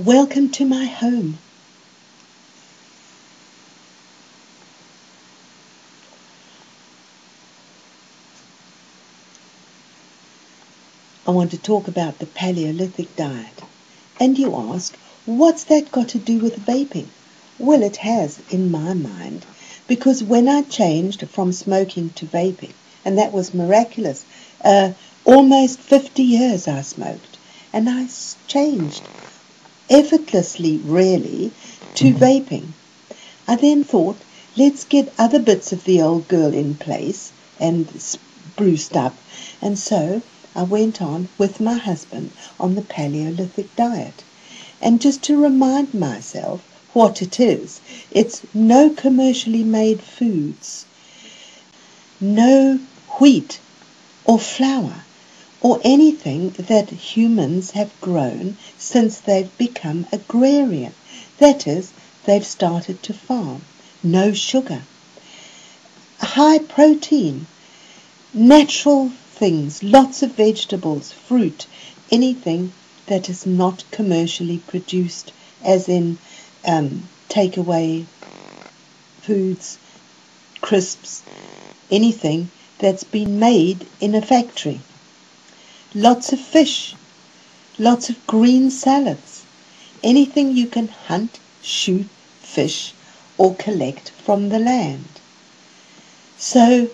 Welcome to my home. I want to talk about the Paleolithic diet. And you ask, what's that got to do with vaping? Well, it has in my mind, because when I changed from smoking to vaping, and that was miraculous, almost 50 years I smoked, and I changed effortlessly, really, to vaping. I then thought, let's get other bits of the old girl in place and spruced up, and so I went on with my husband on the Paleolithic diet. And just to remind myself what it is, it's no commercially made foods, no wheat or flour or anything that humans have grown since they've become agrarian. That is, they've started to farm. No sugar. High protein, natural things, lots of vegetables, fruit, anything that is not commercially produced, as in takeaway foods, crisps, anything that's been made in a factory. Lots of fish, lots of green salads, anything you can hunt, shoot, fish, or collect from the land. So,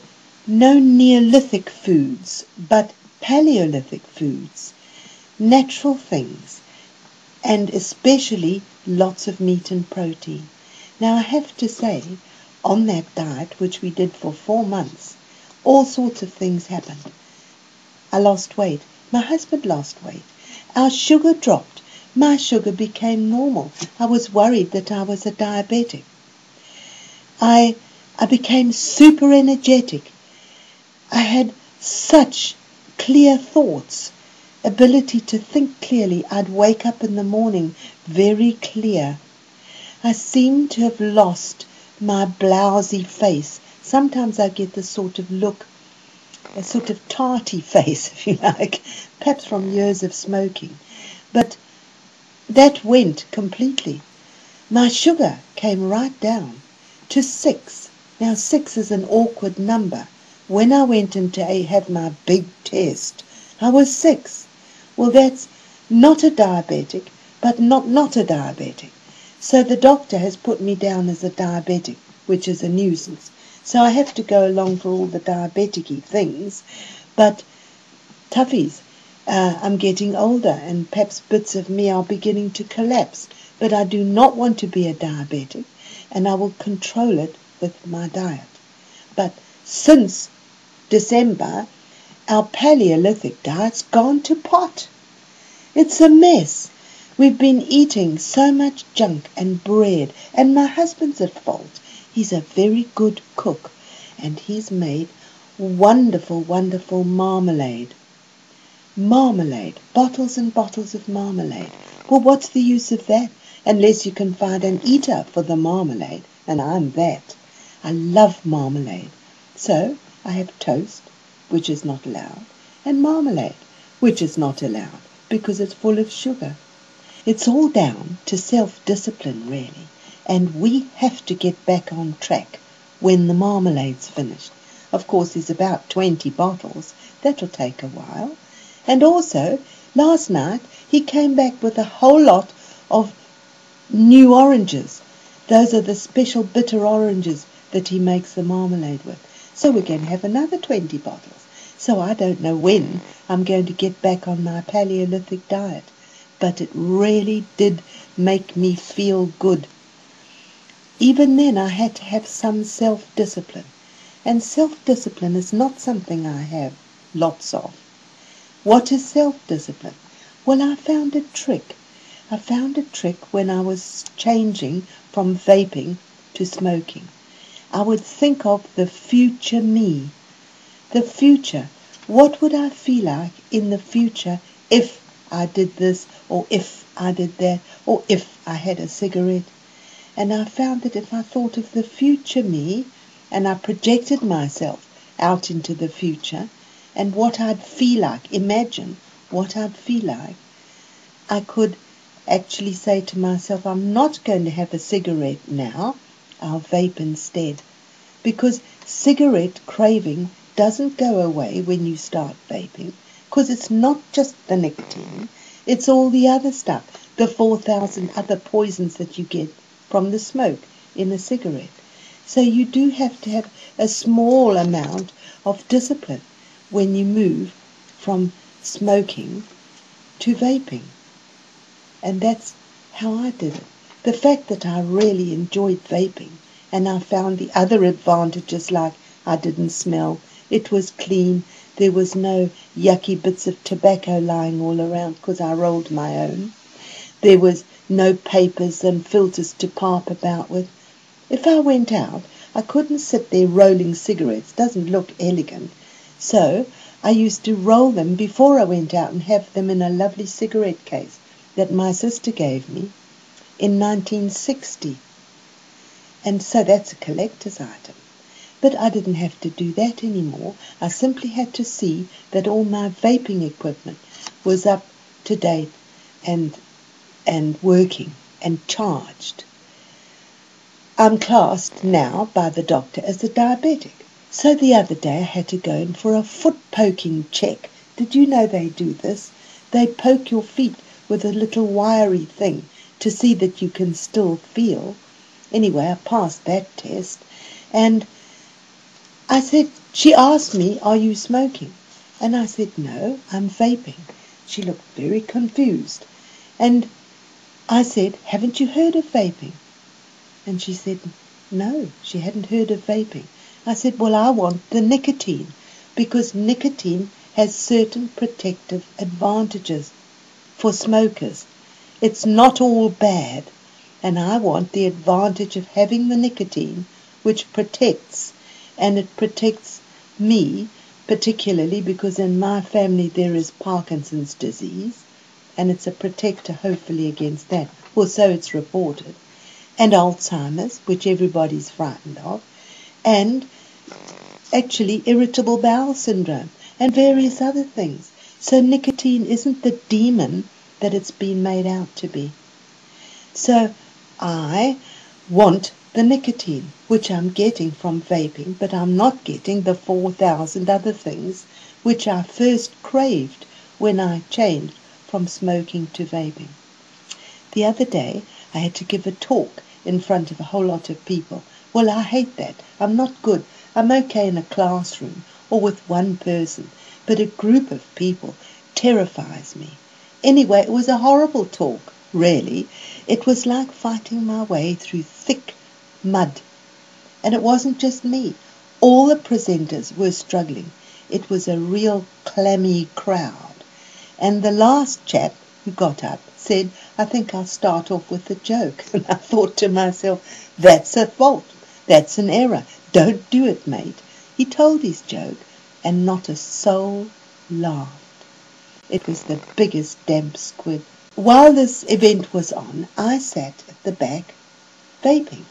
no Neolithic foods, but Paleolithic foods, natural things, and especially lots of meat and protein. Now, I have to say, on that diet, which we did for 4 months, all sorts of things happened. I lost weight. My husband lost weight. Our sugar dropped. My sugar became normal. I was worried that I was a diabetic. I became super energetic. I had such clear thoughts, ability to think clearly. I'd wake up in the morning very clear. I seemed to have lost my blousy face. Sometimes I get this sort of look, a sort of tarty face, if you like, perhaps from years of smoking. But that went completely. My sugar came right down to 6. Now 6 is an awkward number. When I went in to have my big test, I was 6. Well, that's not a diabetic, but not a diabetic. So the doctor has put me down as a diabetic, which is a nuisance. So I have to go along for all the diabetic-y things. But toughies, I'm getting older and perhaps bits of me are beginning to collapse. But I do not want to be a diabetic, and I will control it with my diet. But since December, our Paleolithic diet's gone to pot. It's a mess. We've been eating so much junk and bread, and my husband's at fault. He's a very good cook, and he's made wonderful, wonderful marmalade. Marmalade, bottles and bottles of marmalade. Well, what's the use of that? Unless you can find an eater for the marmalade, and I'm that. I love marmalade. So I have toast, which is not allowed, and marmalade, which is not allowed, because it's full of sugar. It's all down to self-discipline, really, and we have to get back on track when the marmalade's finished. Of course, there's about 20 bottles. That'll take a while. And also, last night, he came back with a whole lot of new oranges. Those are the special bitter oranges that he makes the marmalade with. So we're going to have another 20 bottles. So I don't know when I'm going to get back on my Paleolithic diet. But it really did make me feel good. Even then I had to have some self-discipline. And self-discipline is not something I have lots of. What is self-discipline? Well, I found a trick. I found a trick when I was changing from vaping to smoking. I would think of the future me. The future. What would I feel like in the future if I did this, or if I did that, or if I had a cigarette? And I found that if I thought of the future me, and I projected myself out into the future, and what I'd feel like, imagine what I'd feel like, I could actually say to myself, I'm not going to have a cigarette now, I'll vape instead. Because cigarette craving doesn't go away when you start vaping, because it's not just the nicotine, it's all the other stuff, the 4,000 other poisons that you get from the smoke in a cigarette. So you do have to have a small amount of discipline when you move from smoking to vaping. And that's how I did it. The fact that I really enjoyed vaping, and I found the other advantages, like I didn't smell, it was clean, there was no yucky bits of tobacco lying all around because I rolled my own. There was no papers and filters to pipe about with. If I went out, I couldn't sit there rolling cigarettes. It doesn't look elegant. So I used to roll them before I went out and have them in a lovely cigarette case that my sister gave me in 1960. And so that's a collector's item. But I didn't have to do that anymore. I simply had to see that all my vaping equipment was up to date and working and charged. I'm classed now by the doctor as a diabetic. So the other day I had to go in for a foot poking check. Did you know they do this? They poke your feet with a little wiry thing to see that you can still feel. Anyway, I passed that test, and I said, she asked me, are you smoking? And I said, no, I'm vaping. She looked very confused. And I said, haven't you heard of vaping? And she said, no, she hadn't heard of vaping. I said, well, I want the nicotine, because nicotine has certain protective advantages for smokers. It's not all bad, and I want the advantage of having the nicotine, which protects, and it protects me particularly because in my family there is Parkinson's disease, and it's a protector hopefully against that, or so it's reported, and Alzheimer's, which everybody's frightened of, and actually irritable bowel syndrome, and various other things. So nicotine isn't the demon that it's been made out to be. So I want the nicotine, which I'm getting from vaping, but I'm not getting the 4,000 other things which I first craved when I changed from smoking to vaping. The other day I had to give a talk in front of a whole lot of people. Well, I hate that. I'm not good. I'm okay in a classroom or with one person, but a group of people terrifies me. Anyway, it was a horrible talk, really. It was like fighting my way through thick mud. And it wasn't just me. All the presenters were struggling. It was a real clammy crowd. And the last chap who got up said, I think I'll start off with a joke. And I thought to myself, that's a fault. That's an error. Don't do it, mate. He told his joke, and not a soul laughed. It was the biggest damp squib. While this event was on, I sat at the back, vaping,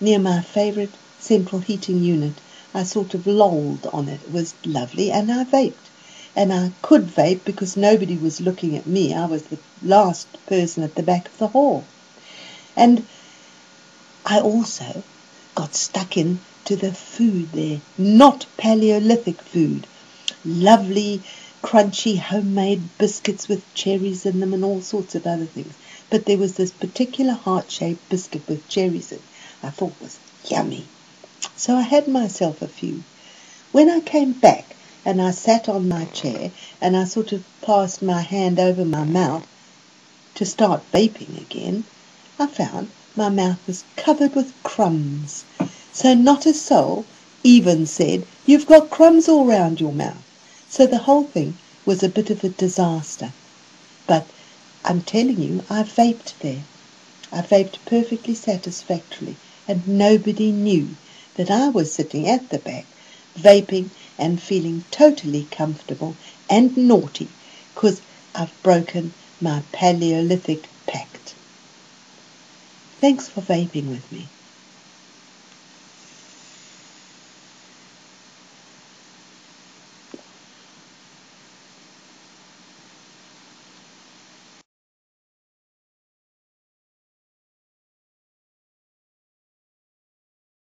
near my favourite central heating unit. I sort of lolled on it. It was lovely, and I vaped. And I could vape because nobody was looking at me. I was the last person at the back of the hall. And I also got stuck into the food there. Not Paleolithic food. Lovely, crunchy, homemade biscuits with cherries in them and all sorts of other things. But there was this particular heart-shaped biscuit with cherries in it. I thought it was yummy. So I had myself a few. When I came back and I sat on my chair and I sort of passed my hand over my mouth to start vaping again, I found my mouth was covered with crumbs. So not a soul even said, you've got crumbs all round your mouth. So the whole thing was a bit of a disaster. But I'm telling you, I vaped there. I vaped perfectly satisfactorily, and nobody knew that I was sitting at the back, vaping and feeling totally comfortable and naughty because I've broken my Paleolithic pact. Thanks for vaping with me.